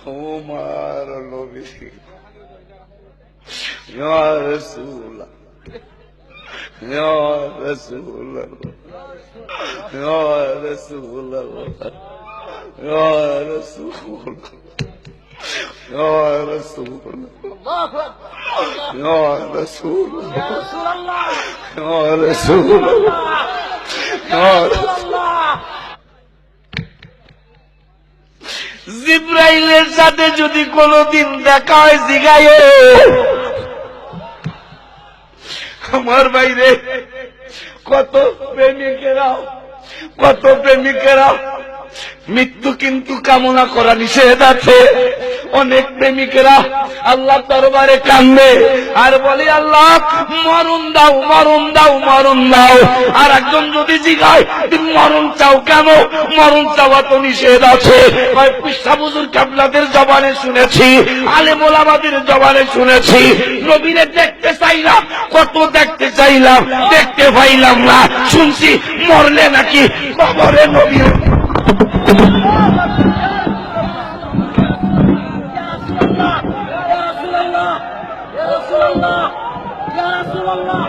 ওমার নবী ইয়া রাসূলুল্লাহ ইয়া রাসূলুল্লাহ ইয়া রাসূলুল্লাহ ইয়া রাসূলুল্লাহ ইয়া রাসূলুল্লাহ ইয়া রাসূলুল্লাহ ইয়া রাসূলুল্লাহ ইয়া রাসূলুল্লাহ। জিবরাইলের সাথে যদি কোনদিন দেখা হয় জিগায় আমার বাইরে কত প্রেমিকেরা মৃত্যু কিন্তু কামনা করা নিষেধ আছে। অনেক প্রেমিকেরা আল্লাহ দরবারে কান্দে আর বলে আল্লাহ মরণ দাও মরণ দাও মরণ দাও। আর একজন যদি জিগায় তুমি মরণ চাও কেন? মরণ চাওয়া তো নিষেধ আছে। পিসা হুজুর কিবলাদের জবানে শুনেছি, আলেম ওলামাদের জবানে শুনেছি। নবীরে দেখতে চাইলাম, কত দেখতে চাইলাম, দেখতে পাইলাম না। শুনছি মরলে নাকি কবরে নবী। Ya Rasulullah, Ya Rasulullah, Ya Rasulullah.